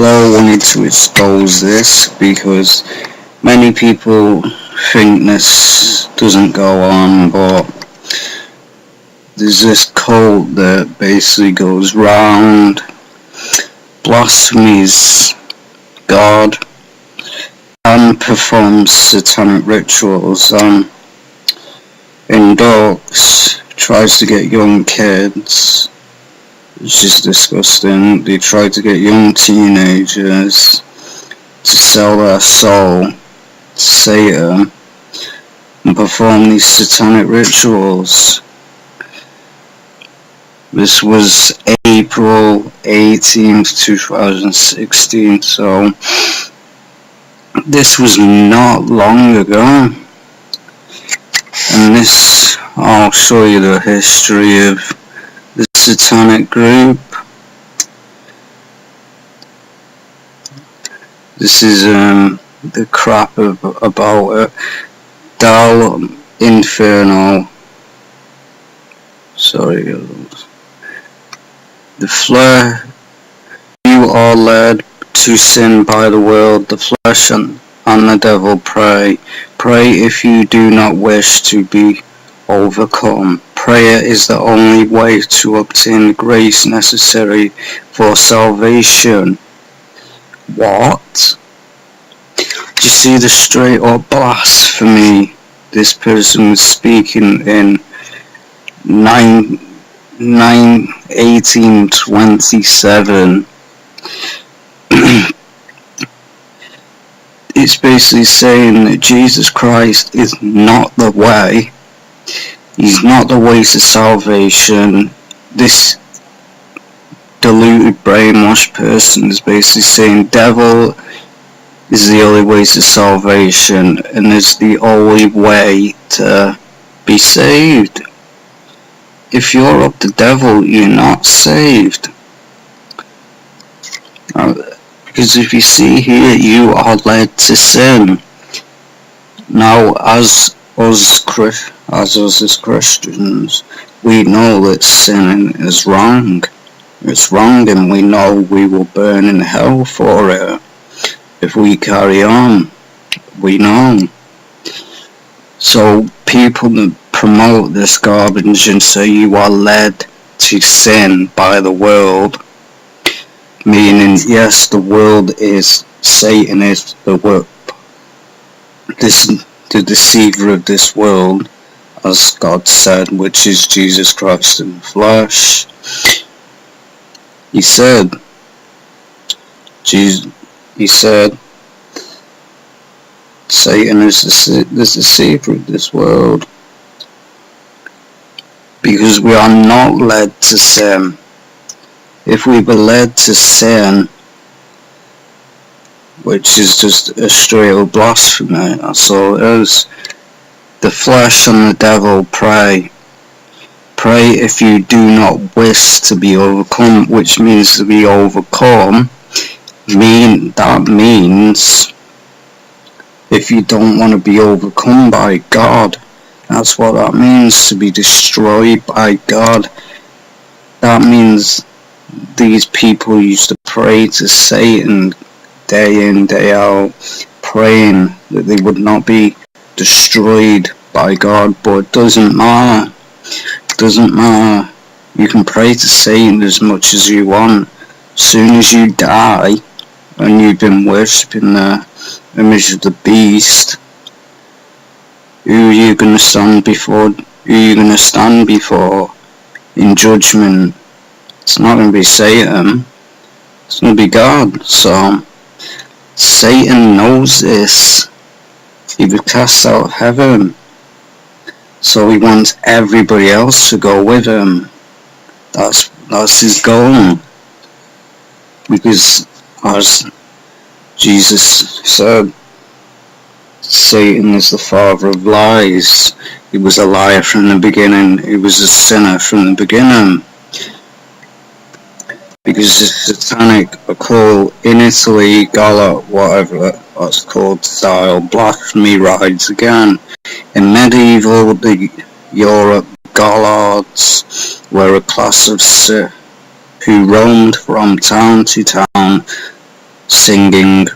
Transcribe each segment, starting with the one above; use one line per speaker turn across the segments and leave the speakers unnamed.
flow wanted to expose this because many people think this doesn't go on, but there's this cult that basically goes round, blasphemies God, and performs satanic rituals, inducts, tries to get young kids, which is disgusting. They try to get young teenagers to sell their soul to Satan and perform these satanic rituals. This was April 18th, 2016, so this was not long ago. And this, I'll show you the history of the Satanic group. This is the crap about it. Dal Inferno. Sorry. The flesh, you are led to sin by the world, the flesh and the devil pray. Pray if you do not wish to be overcome. Prayer is the only way to obtain the grace necessary for salvation. What? Do you see the straight up blasphemy? This person was speaking in 1827. It's basically saying that Jesus Christ is not the way. He's not the way to salvation. This deluded, brainwashed person is basically saying devil is the only way to salvation and is the only way to be saved. If you're of the devil, you're not saved. Because if you see here, you are led to sin. Now, as us as Christians, we know that sin is wrong. It's wrong, and we know we will burn in hell for it if we carry on. We know. So people that promote this garbage and say you are led to sin by the world, meaning yes, the world is, Satan is the deceiver of this world, as God said, which is Jesus Christ in the flesh. He said, Satan is the deceiver of this world, because we are not led to sin. If we were led to sin, which is just a straight up blasphemy, that's all it is. The flesh and the devil pray. Pray if you do not wish to be overcome, which means to be overcome. That means if you don't want to be overcome by God. That's what that means, to be destroyed by God. That means these people used to pray to Satan day in, day out, praying that they would not be destroyed by God, but it doesn't matter. It doesn't matter. You can pray to Satan as much as you want. As soon as you die and you've been worshipping the image of the beast, who are you going to stand before? Who are you going to stand before in judgment? It's not going to be Satan. It's going to be God. So Satan knows this. He was cast out of heaven. So he wants everybody else to go with him. That's his goal. Because as Jesus said, Satan is the father of lies. He was a liar from the beginning. He was a sinner from the beginning. Because the Satanic, occult in Italy, Gala, whatever that's called, style, blasphemy rides again. In medieval Europe, Gauloids were a class of who roamed from town to town, singing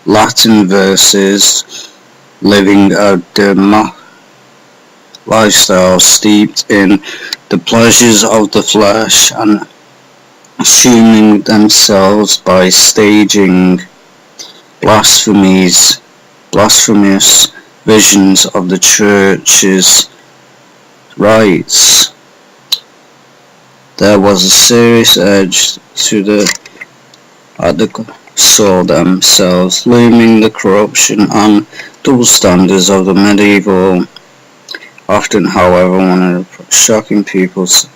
Latin verses, living a lifestyle steeped in the pleasures of the flesh, and assuming themselves by staging blasphemous visions of the church's rites. There was a serious edge to saw themselves looming the corruption and double standards of the medieval. Often, however, one of the shocking peoples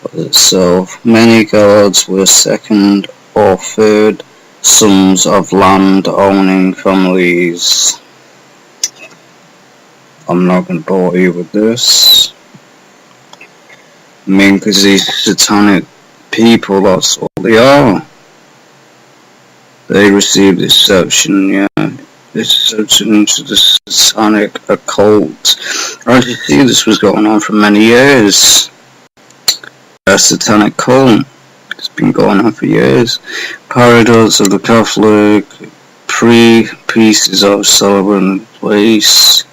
of itself. Many gods were second or third sons of land-owning families. I'm not going to bore you with this. I mean, because these satanic people, that's what they are. They receive deception, deception into the satanic occult. As you see, this was going on for many years. A satanic cult. It's been going on for years. Paradox of the Catholic, pieces of celebrant place.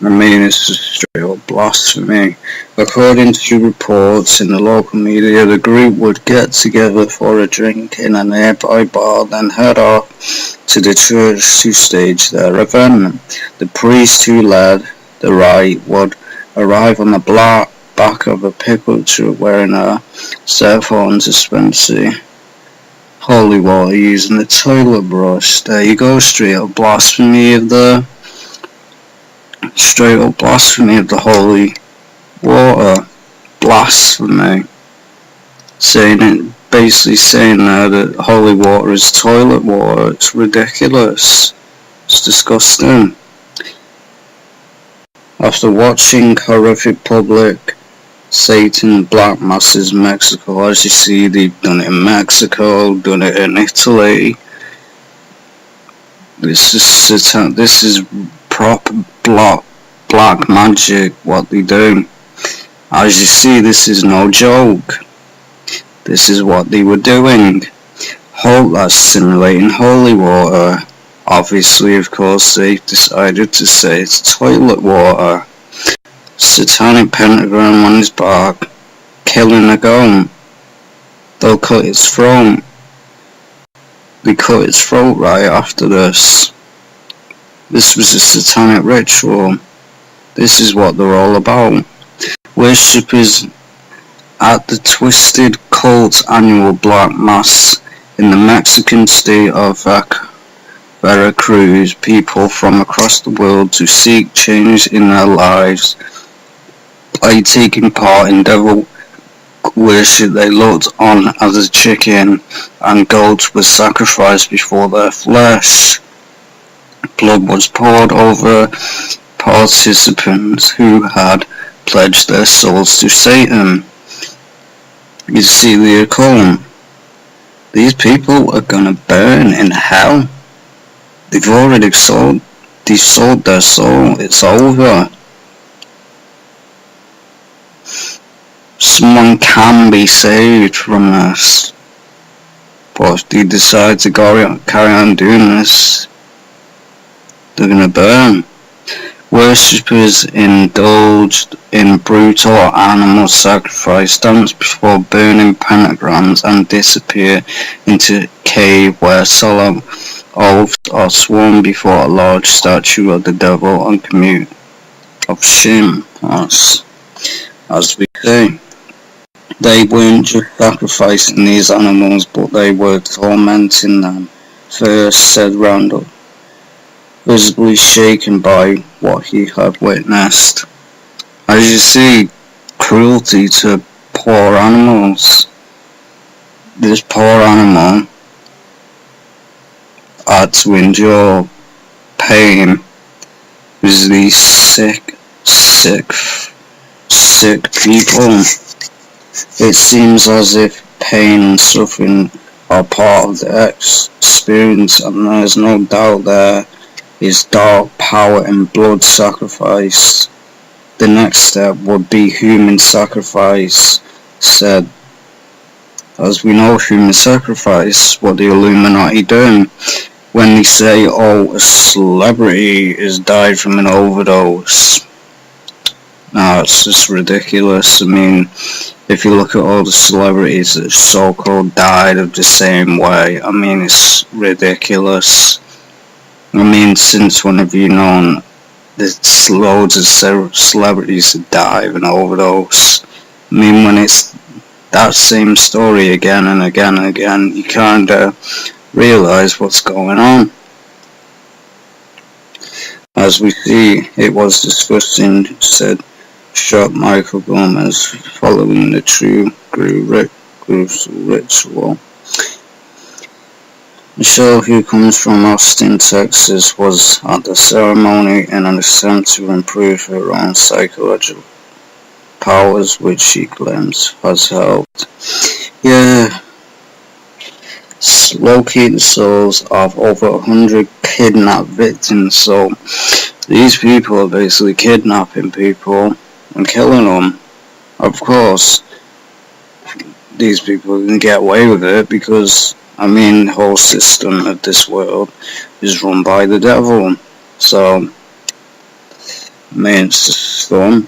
I mean, it's just straight up blasphemy. According to reports in the local media, the group would get together for a drink in a nearby bar, then head off to the church to stage their event. The priest who led the rite would arrive on the back of a pickup truck wearing a cell phone dispenser, holy water using a toilet brush. There you go, straight up blasphemy of the holy water. Blasphemy. Basically saying there that holy water is toilet water. It's ridiculous. It's disgusting. After watching horrific public Satan black masses in Mexico, as you see, they've done it in Mexico, done it in Italy. This is proper black magic, what they do. As you see, this is no joke. This is what they were doing. That's simulating holy water. Obviously, of course, they decided to say it's toilet water. Satanic pentagram on his back, killing a goat. They'll cut its throat. They cut its throat right after this. This was a satanic ritual. This is what they're all about. Worshippers at the twisted cult annual black mass in the Mexican state of Veracruz, people from across the world to seek change in their lives by taking part in devil worship. They looked on as a chicken and goats were sacrificed before their flesh. Blood was poured over participants who had pledged their souls to Satan. You see the occult. These people are gonna burn in hell. They've already sold their soul. It's over. Someone can be saved from this, but if they decide to carry on doing this, they're gonna burn. Worshippers indulged in brutal animal sacrifice, dance before burning pentagrams, and disappear into a cave where solemn oaths are sworn before a large statue of the devil and commute of shame. As we say, they weren't just sacrificing these animals, but they were tormenting them. First, said Randall, visibly shaken by what he had witnessed. As you see, cruelty to poor animals. This poor animal had to endure pain with these sick people. It seems as if pain and suffering are part of the experience, and there's no doubt there is dark power in blood sacrifice. the next step would be human sacrifice. Said, as we know, human sacrifice, what the Illuminati do when they say, oh, a celebrity has died from an overdose. No, it's just ridiculous. I mean, if you look at all the celebrities that so-called died of the same way, I mean, it's ridiculous. I mean, since when have you known there's loads of celebrities that die of an overdose? I mean, when it's that same story again and again and again, you kind of realise what's going on. As we see, it was disgusting, said, shot Michael Gomez following the true Rejection ritual. Michelle, who comes from Austin, Texas, was at the ceremony in an attempt to improve her own psychological powers, which she claims has helped. Yeah, locate the souls of over 100 kidnapped victims. So these people are basically kidnapping people and killing them. Of course, these people can get away with it because, I mean, the whole system of this world is run by the devil. So, I mean, it's just fun.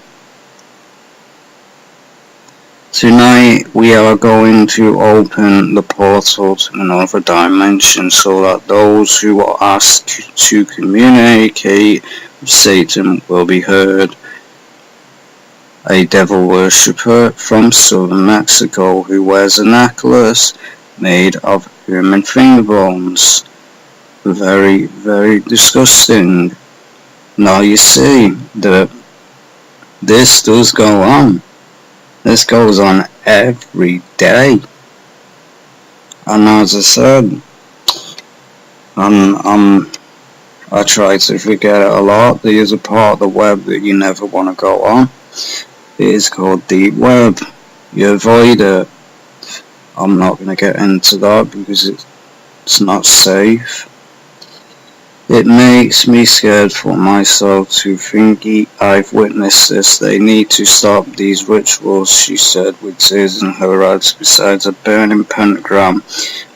Tonight we are going to open the portal to another dimension so that those who are asked to communicate with Satan will be heard. A devil worshipper from southern Mexico who wears a necklace made of human finger bones. Very, very disgusting. Now you see that this does go on. This goes on every day. And as I said, I try to forget it a lot. There is a part of the web that you never want to go on. It is called deep web. You avoid it. I'm not going to get into that because it's not safe. It makes me scared for myself to think I've witnessed this. They need to stop these rituals, she said, with tears in her eyes, besides a burning pentagram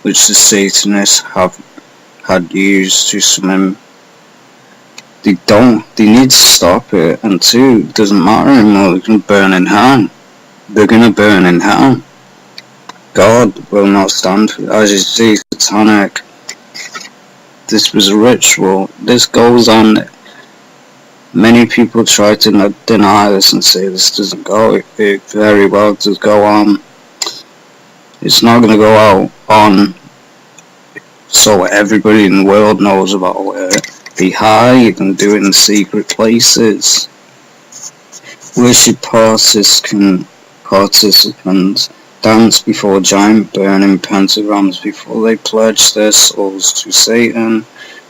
which the Satanists had used to summon. They need to stop it, and two, it doesn't matter anymore, they can burn in hell. They're gonna burn in hell. God will not stand for it. As you see, Satanic, this was a ritual. This goes on. Many people try to deny this and say this doesn't go. It very well does go on. It's not going to go out on so everybody in the world knows about it. They hide and do it in secret places. Worship participants dance before giant burning pentagrams before they pledge their souls to Satan.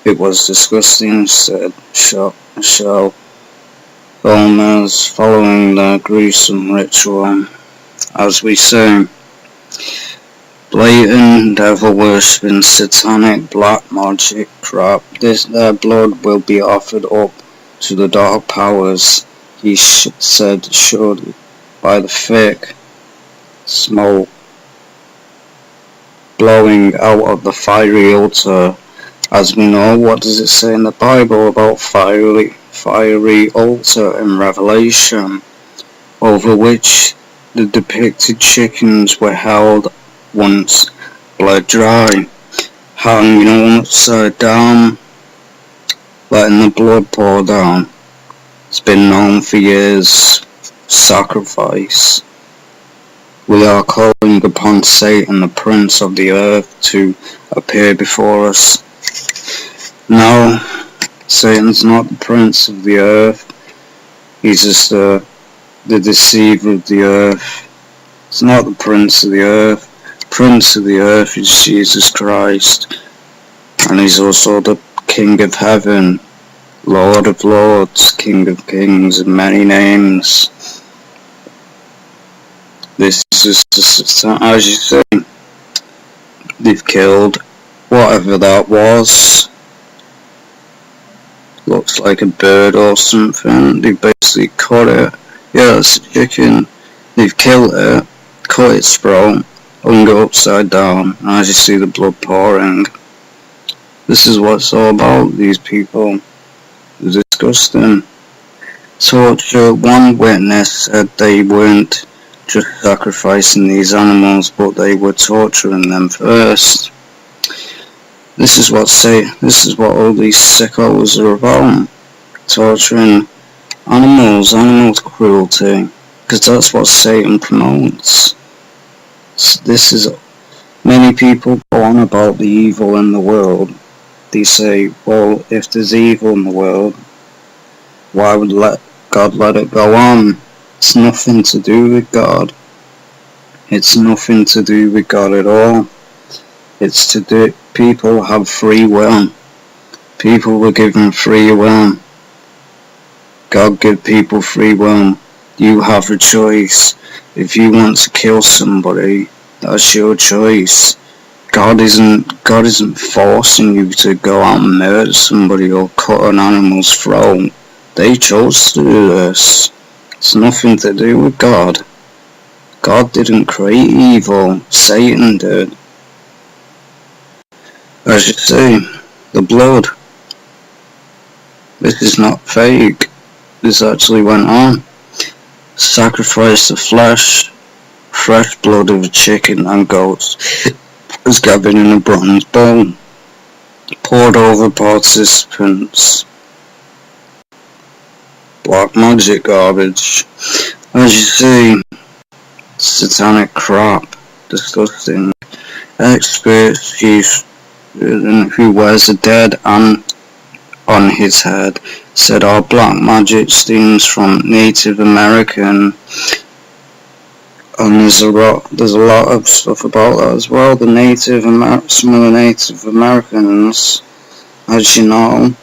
It was disgusting, said Michelle Gomez, following the gruesome ritual. As we say, blatant devil worshipping, satanic black magic crap. Their blood will be offered up to the dark powers, he said, surely by the thick smoke blowing out of the fiery altar. As we know, what does it say in the Bible about fiery altar in Revelation, over which the depicted chickens were held once bled dry, hanging upside down, letting the blood pour down. It's been known for years. Sacrifice. We are calling upon Satan, the prince of the earth, to appear before us. No, Satan's not the prince of the earth. He's just the deceiver of the earth. It's not the prince of the earth. Prince of the earth is Jesus Christ. And he's also the King of heaven, Lord of lords, King of kings, and many names. This is just, as you say, they've killed whatever that was. looks like a bird or something. They basically cut it. Yeah, it's a chicken. They've killed it, cut its throat, hung it upside down, and as you see the blood pouring. This is what it's all about, these people. It's disgusting. Torture. One witness said they weren't just sacrificing these animals, but they were torturing them first. This is what all these sickos are about. Torturing animals, animal cruelty. Because that's what Satan promotes. Many people go on about the evil in the world. They say, well, if there's evil in the world, why would God let it go on? It's nothing to do with God. It's nothing to do with God at all. It's to do, people have free will. People were given free will. God gave people free will. You have a choice. If you want to kill somebody, that's your choice. God isn't forcing you to go out and murder somebody or cut an animal's throat. They chose to do this. It's nothing to do with God. God didn't create evil. Satan did. As you see, the blood. This is not fake. This actually went on. Sacrifice the flesh. Fresh blood of a chicken and goats was gathered in a bronze bowl, poured over participants. Black magic garbage. As you see, satanic crap. Disgusting. Experts who wears a dead ant on his head said our black magic stems from Native American. And there's a lot of stuff about that as well. Some of the Native Americans, as you know,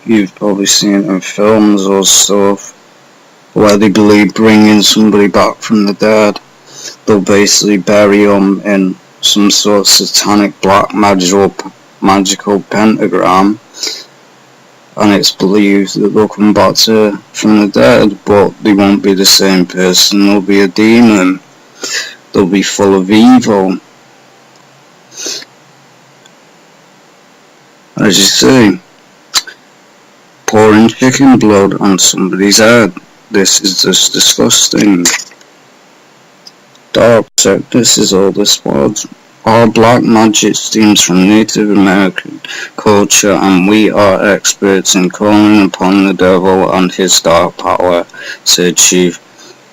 you've probably seen it in films or stuff, where they believe bringing somebody back from the dead, they'll basically bury them in some sort of satanic black magical pentagram, and it's believed that they'll come back from the dead, but they won't be the same person. They'll be a demon. They'll be full of evil. As you see, pouring chicken blood on somebody's head. This is just disgusting. Dark sect, this is all this was. All black magic stems from Native American culture, and we are experts in calling upon the devil and his dark power, said Chief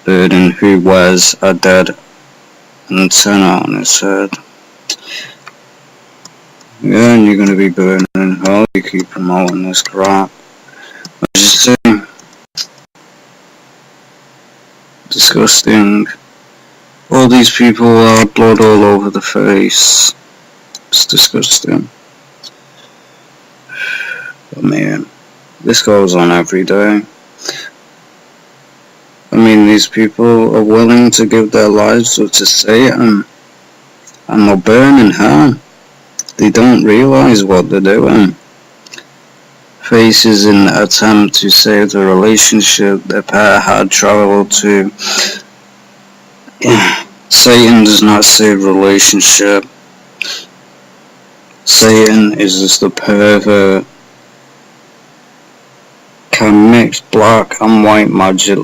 Burden, who wears a dead antenna on his head. Yeah, and you're going to be burning in hell. You keep promoting this crap. As you see, disgusting. All these people are blood all over the face. It's disgusting. But man, this goes on every day. I mean, these people are willing to give their lives to Satan, and they'll burn in hell. They don't realise what they're doing. Faces in the attempt to save the relationship their pair had travelled to. Satan does not save relationship. Satan is just a pervert. Can mix black and white magic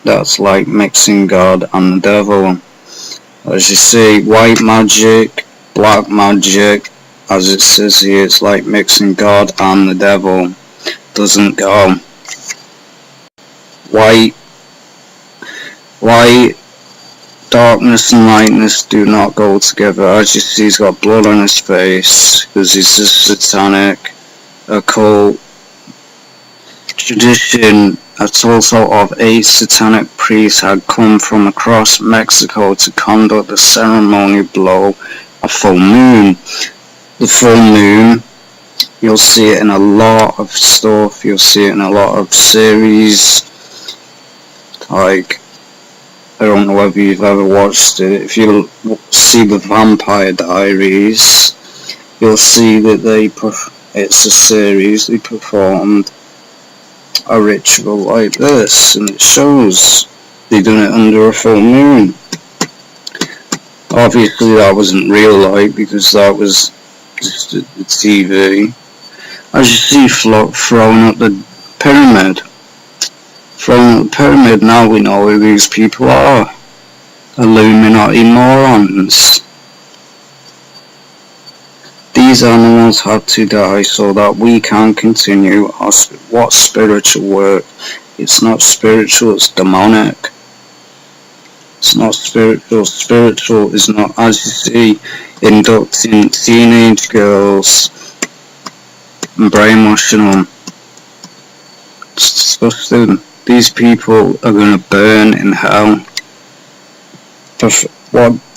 that's like mixing God and the devil. As you see, white magic, black magic, as it says here, it's like mixing God and the devil. Doesn't go. White, darkness and lightness do not go together. As you see, he's got blood on his face because he's a satanic, occult tradition. A total of 8 satanic priests had come from across Mexico to conduct the ceremony below a full moon. The full moon, you'll see it in a lot of stuff. You'll see it in a lot of series. Like, I don't know whether you've ever watched it. If you see the Vampire Diaries, you'll see that it's a series. They performed a ritual like this, and it shows they done it under a full moon. Obviously that wasn't real light, because that was just the TV. As you see, throwing up the pyramid. Throwing up the pyramid, now we know who these people are. Illuminati morons. These animals had to die so that we can continue our what spiritual work. It's not spiritual, it's demonic. It's not spiritual. Spiritual is not, as you see, inducting teenage girls and brainwashing them. It's disgusting. These people are going to burn in hell.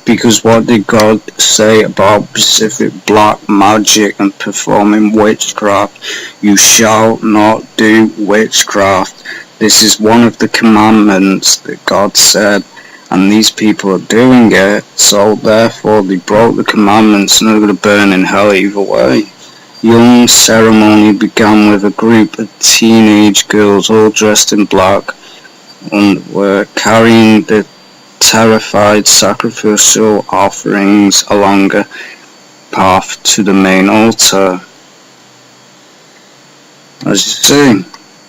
Because what did God say about specific black magic and performing witchcraft? You shall not do witchcraft. This is one of the commandments that God said, and these people are doing it, so therefore they broke the commandments and they're going to burn in hell either way. Young ceremony began with a group of teenage girls all dressed in black and were carrying the terrified sacrificial offerings along a path to the main altar. As you see,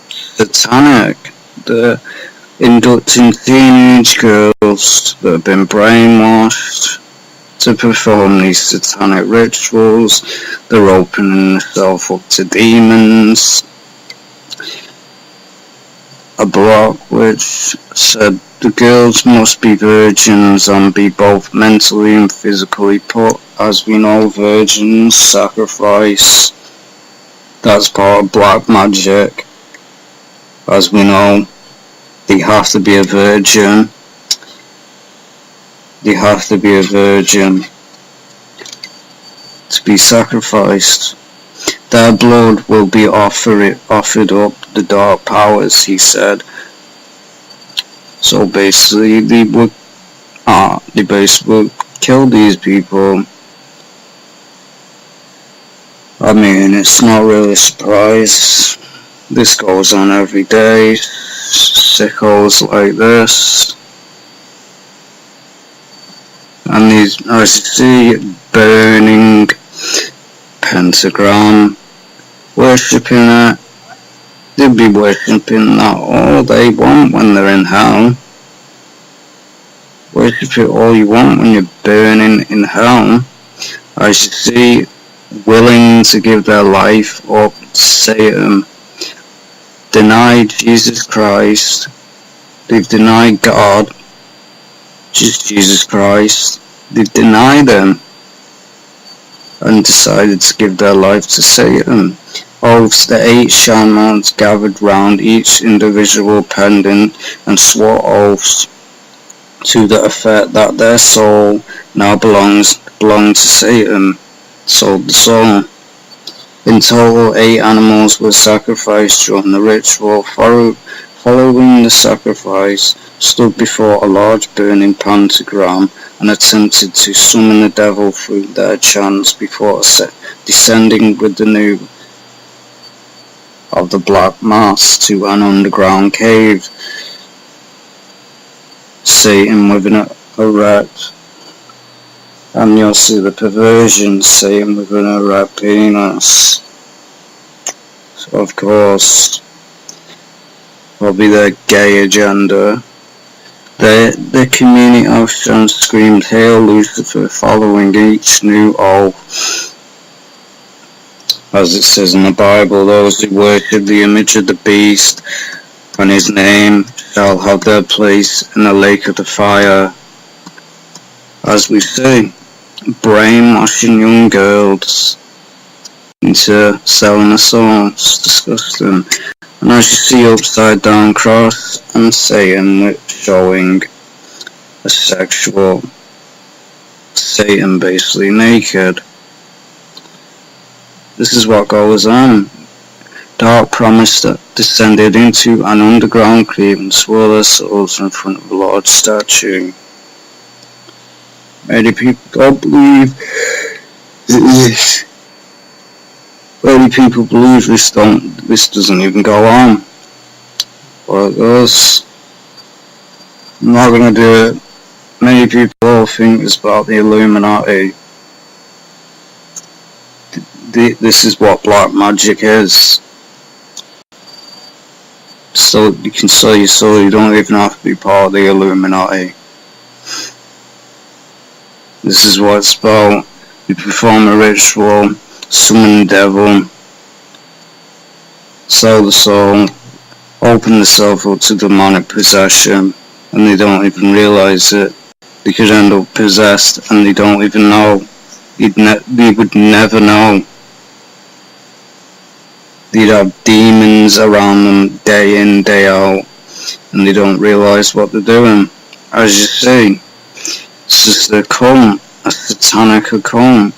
Satanic, the inducting teenage girls that have been brainwashed to perform these satanic rituals. They're opening themselves up to demons. A block which said the girls must be virgins and be both mentally and physically put. As we know, virgins sacrifice. That's part of black magic. As we know, they have to be a virgin. They have to be a virgin to be sacrificed. Their blood will be offered up the dark powers, he said. So basically, they would kill these people. I mean, it's not really a surprise. This goes on every day. Sickos like this. And these, as you see, burning pentagram, worshipping it. They'll be worshipping that all they want when they're in hell. Worship it all you want when you're burning in hell. As you see, willing to give their life up to Satan. Denied Jesus Christ. They've denied God. Just Jesus Christ. They've denied him and decided to give their life to Satan. Oaths, the 8 shamans gathered round each individual pendant and swore oaths to the effect that their soul now belonged to Satan. Sold the soul. In total, 8 animals were sacrificed during the ritual. Following the sacrifice, stood before a large burning pentagram and attempted to summon the devil through their chants before descending with the new of the black mass to an underground cave. Satan with an erect, and you'll see the perversion, Satan with an erect penis. So of course, probably their gay agenda. The community of sons screamed, "Hail Lucifer," following each new oath. As it says in the Bible, those who worship the image of the beast and his name shall have their place in the lake of the fire. As we see, brainwashing young girls into selling a soul. It's disgusting. And as you see, upside down cross and Satan showing a sexual Satan basically naked. This is what goes on. Dark promise that descended into an underground cave and swore their souls in front of a large statue. Many people don't believe it is Many people believe this doesn't even go on. But it does. I'm not going to do it. Many people think it's about the Illuminati. This is what black magic is. So you can sell your soul, you don't even have to be part of the Illuminati. This is what it's about. You perform a ritual, summon the devil, sell the soul, open yourself up to demonic possession, and they don't even realise it. They could end up possessed and they don't even know. They would never know. They'd have demons around them day in, day out, and they don't realise what they're doing. As you see, it's just a cult, a satanic occult.